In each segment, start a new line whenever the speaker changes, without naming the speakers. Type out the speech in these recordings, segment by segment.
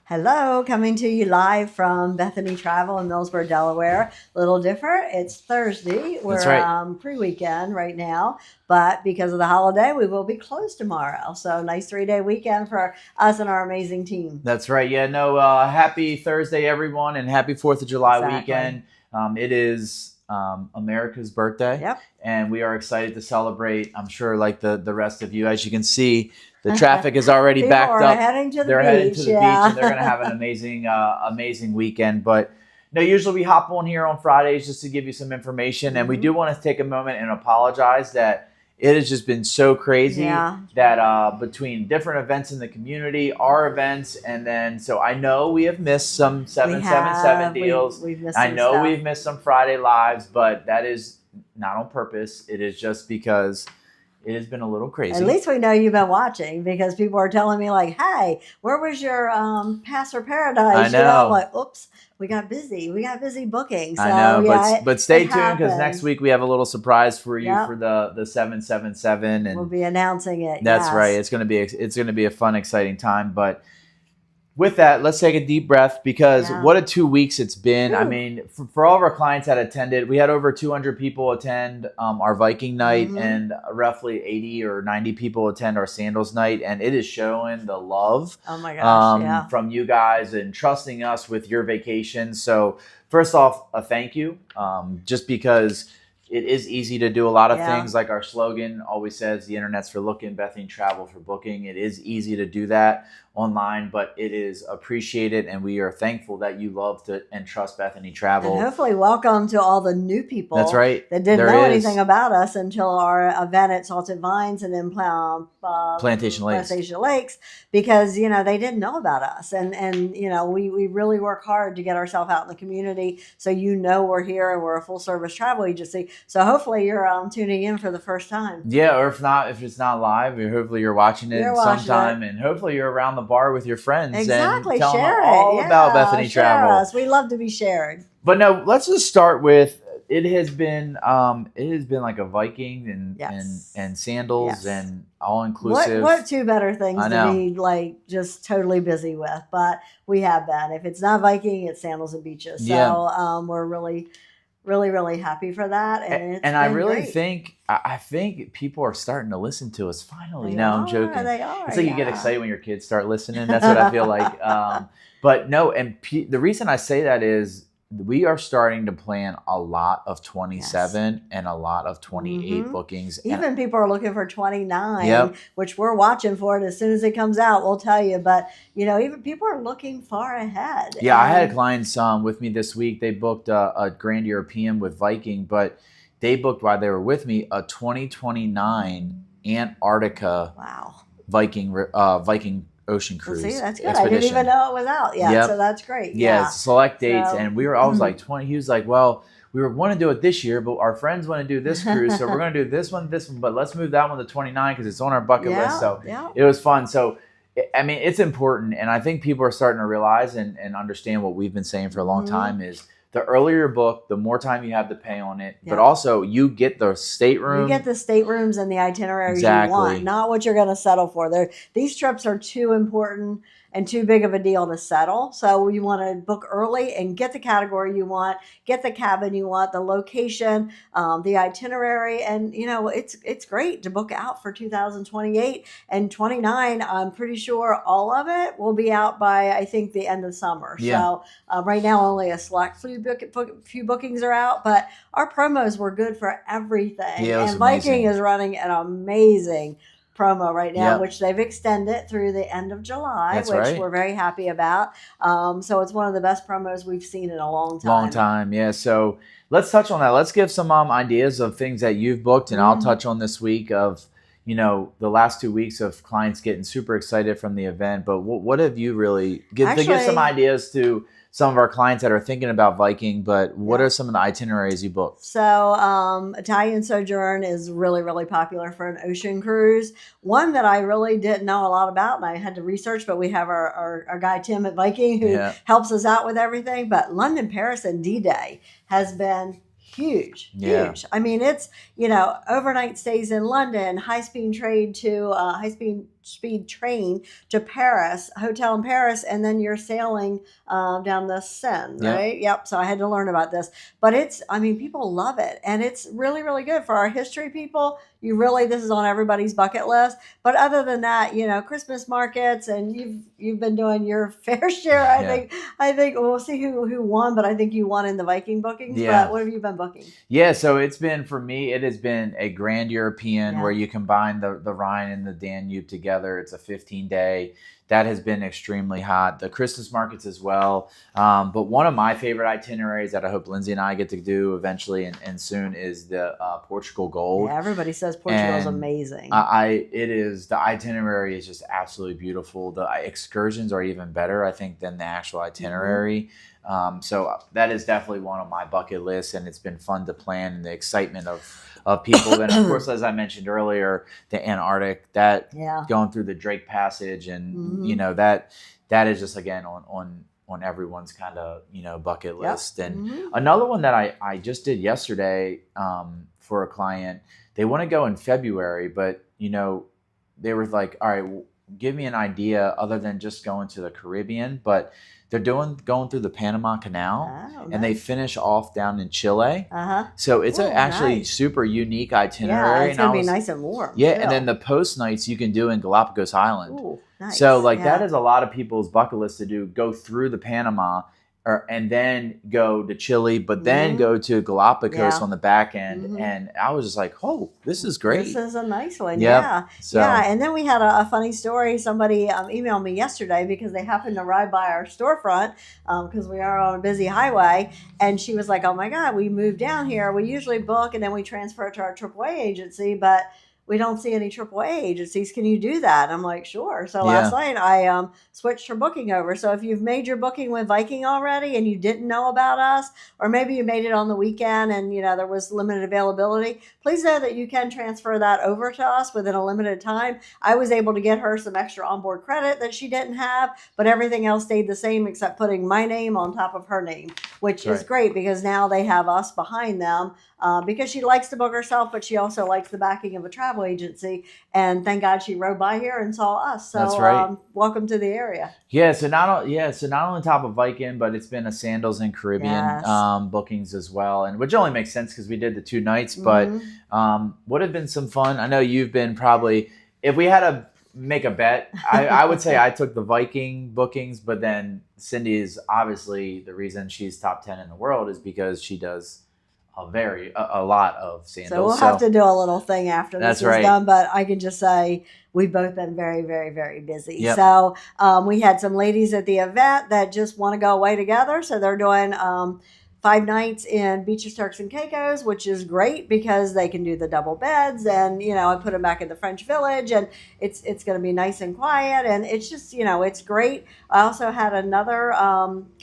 Hello, coming to you live from Bethany Travel in Millsboro, Delaware. Little different. It's Thursday.
That's
We're
right.
pre-weekend right now, but because of the holiday, we will be closed tomorrow. So nice 3-day weekend for us and our amazing team.
That's right. Yeah, no, happy Thursday, everyone, and happy 4th of July
Exactly.
weekend. It is America's birthday,
Yep.
and we are excited to celebrate. I'm sure, like the rest of you, as you can see, the traffic is already
People
backed
are
up.
heading to the
They're heading
beach.
to the beach, and they're going to have an amazing weekend. But no, usually we hop on here on Fridays just to give you some information, and we do want to take a moment and apologize that it has just been so crazy
Yeah.
that between different events in the community, our events, and then so I know we have missed some 777 deals.
We've missed
I
some
know
stuff.
we've missed some Friday lives, but that is not on purpose. It is just because it has been a little crazy.
At least we know you've been watching, because people are telling me like, "Hey, where was your Pass for Paradise?"
I know.
I'm like, "Oops, we got busy. We got busy booking." So
I know,
yeah,
but stay
it
tuned, because
happens.
next week we have a little surprise for you
Yep.
for the 777, and
We'll be announcing it.
that's
yes.
right. It's gonna be a fun, exciting time. But with that, let's take a deep breath, because
Yeah.
what a 2 weeks it's been. I
Whew.
mean, for all of our clients that attended, we had over 200 people attend our Viking night, and roughly 80 or 90 people attend our Sandals night. And it is showing the love
Oh my gosh, yeah.
from you guys and trusting us with your vacation. So first off, a thank you, just because it is easy to do a lot of
Yeah.
things. Like our slogan always says, the internet's for looking, Bethany Travel for booking. It is easy to do that online, but it is appreciated, and we are thankful that you love to and trust Bethany Travel.
And hopefully welcome to all the new people.
That's right.
That didn't
There
know
is.
anything about us until our event at Salted Vines and then
Plantation Lakes.
Because they didn't know about us, and we really work hard to get ourselves out in the community, so we're here and we're a full service travel agency. So hopefully you're tuning in for the first time.
Yeah, or if it's not live, hopefully you're watching it sometime,
it.
and hopefully you're around the bar with your friends
Exactly.
and telling
Share
them all
it.
about Bethany
share
Travel.
Us. We love to be shared.
But no, let's just start with it has been like a Viking and Sandals and all inclusive.
What two better things
I
to
know.
be like just totally busy with? But we have been. If it's not Viking, it's Sandals and Beaches. So
Yeah.
we're really happy for that, and it's
I
been
really
great.
I think people are starting to listen to us finally.
They
No,
are,
I'm joking.
they are,
It's like you get
yeah.
excited when your kids start listening. That's what I feel like. But no, and the reason I say that is we are starting to plan a lot of 27 and a lot of 28 bookings.
Even people are looking for 29,
Yep.
which we're watching for it. As soon as it comes out, we'll tell you. But even people are looking far ahead.
Yeah, I had clients with me this week. They booked a Grand European with Viking, but they booked, while they were with me, a 2029 Antarctica Viking ocean cruise.
See, that's good.
Expedition.
I didn't even know it was out yet,
Yep.
so that's great.
Yeah, it's select dates,
So-
and I was like 20. He was like, well, we want to do it this year, but our friends want to do this cruise, so we're going to do this one, but let's move that one to 29 because it's on our bucket list. So it was fun. So, I mean, it's important, and I think people are starting to realize and understand what we've been saying for a long time is the earlier you book, the more time you have to pay on it, but also you get the stateroom.
You get the staterooms and the itineraries
Exactly.
you want, not what you're going to settle for. These trips are too important and too big of a deal to settle. So you want to book early and get the category you want, get the cabin you want, the location, the itinerary, and it's great to book out for 2028 and 29. I'm pretty sure all of it will be out by, I think, the end of summer.
Yeah.
So right now only a select few bookings are out, but our promos were good for everything.
Yeah, it was
and Viking
amazing.
is running an amazing promo right now,
Yep.
which they've extended through the end of July,
That's
which
right.
we're very happy about. So it's one of the best promos we've seen in a long time.
Long time, yeah. So let's touch on that. Let's give some ideas of things that you've booked, and I'll touch on this week of the last 2 weeks of clients getting super excited from the event. But what have you really to give some ideas to some of our clients that are thinking about Viking? But what are some of the itineraries you booked?
So Italian Sojourn is really, really popular for an ocean cruise. One that I really didn't know a lot about, and I had to research, but we have our guy Tim at Viking who helps us out with everything. But London, Paris, and D-Day has been huge. I mean, it's overnight stays in London, high speed speed train to Paris, hotel in Paris, and then you're sailing down the Seine, right? Yep. So I had to learn about this, but people love it, and it's really, really good for our history people. This is on everybody's bucket list. But other than that, Christmas markets, and you've been doing your fair share. I think we'll see who won, but I think you won in the Viking bookings.
Yeah.
But what have you been booking?
Yeah, so it has been a Grand European where you combine the Rhine and the Danube together. It's a 15-day. That has been extremely hot. The Christmas markets as well. But one of my favorite itineraries that I hope Lindsay and I get to do eventually and soon is the Portugal Gold.
Yeah, everybody says Portugal is amazing.
The itinerary is just absolutely beautiful. The excursions are even better, I think, than the actual itinerary. So that is definitely one on my bucket list, and it's been fun to plan, and the excitement of people. And of course, as I mentioned earlier, the Antarctic, going through the Drake Passage, and that is just again on everyone's kind of bucket list. And another one that I just did yesterday for a client, they want to go in February, but they were like, all right, give me an idea other than just going to the Caribbean, but they're going through the Panama Canal, and they finish off down in Chile. So it's actually super unique itinerary.
Yeah, it's going to be nice and warm.
Yeah, and then the post nights you can do in Galapagos Island.
Ooh, nice.
So that is a lot of people's bucket list to do, go through the Panama and then go to Chile, but then go to Galapagos on the back end. And I was just like, oh, this is great.
This is a nice one.
Yep.
Yeah.
So.
Yeah. And then we had a funny story. Somebody emailed me yesterday because they happened to ride by our storefront because we are on a busy highway. And she was like, oh my God, we moved down here. We usually book and then we transfer it to our AAA agency, but we don't see any AAA agencies. Can you do that? I'm like, sure. So last night I switched her booking over. So if you've made your booking with Viking already and you didn't know about us, or maybe you made it on the weekend and there was limited availability, please know that you can transfer that over to us within a limited time. I was able to get her some extra onboard credit that she didn't have, but everything else stayed the same except putting my name on top of her name, which is great because now they have us behind them because she likes to book herself, but she also likes the backing of a travel agency. And thank God she rode by here and saw us. So
that's right.
Welcome to the area.
Yeah. So not only top of Viking, but it's been a Sandals and Caribbean bookings as well, and which only makes sense because we did the 2 nights. But would have been some fun. I know you've been probably, if we had to make a bet, I would say I took the Viking bookings, but then Cindy is obviously the reason she's top 10 in the world is because she does a lot of Sandals.
So we'll have to do a little thing after this is done, but I can just say we've both been very, very, very busy.
Yep.
So we had some ladies at the event that just want to go away together. So they're doing 5 nights in Beaches, Turks and Caicos, which is great because they can do the double beds and, I put them back in the French Village and it's going to be nice and quiet. And it's just, it's great. I also had another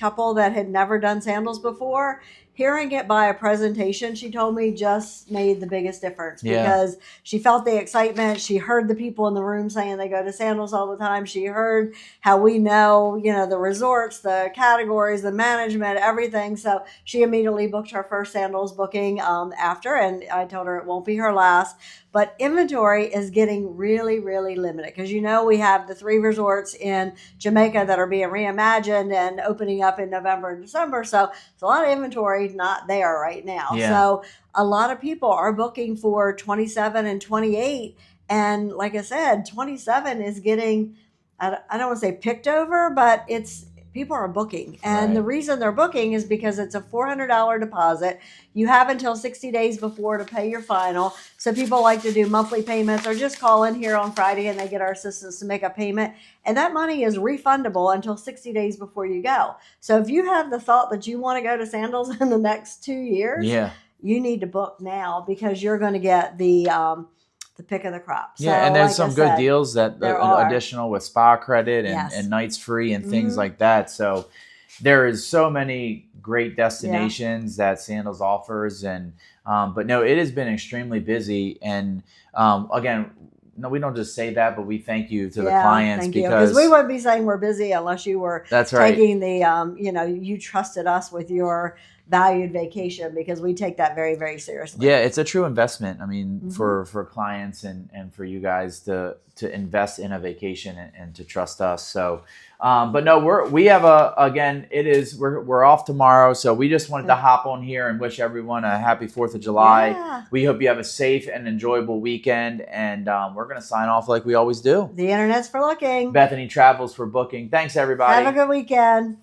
couple that had never done Sandals before. Hearing it by a presentation, she told me, just made the biggest difference because she felt the excitement. She heard the people in the room saying they go to Sandals all the time. She heard how we know, the resorts, the categories, the management, everything. So she immediately booked her first Sandals booking after, and I told her it won't be her last. But inventory is getting really, really limited because we have the 3 resorts in Jamaica that are being reimagined and opening up in November and December. So it's a lot of inventory not there right now.
Yeah.
So a lot of people are booking for 27 and 28. And like I said, 27 is getting, I don't want to say picked over, but people are booking. And the reason they're booking is because it's a $400 deposit. You have until 60 days before to pay your final. So people like to do monthly payments or just call in here on Friday and they get our assistants to make a payment. And that money is refundable until 60 days before you go. So if you have the thought that you want to go to Sandals in the next 2 years, you need to book now because you're going to get the pick of the crop.
So, and there's some good deals that additional with spa credit and nights free and things like that. So there is so many great destinations that Sandals offers. And but no, it has been extremely busy. And again, no, we don't just say that, but we thank you to the clients because
we wouldn't be saying we're busy unless you were
taking
the, you trusted us with your valued vacation, because we take that very, very seriously.
Yeah, it's a true investment. I mean,
Mhm.
for clients and for you guys to invest in a vacation and to trust us. So, but no, we have we're off tomorrow, so we just wanted to hop on here and wish everyone a happy 4th of July.
Yeah.
We hope you have a safe and enjoyable weekend, and we're gonna sign off like we always do.
The internet's for looking.
Bethany Travels for booking. Thanks, everybody.
Have a good weekend.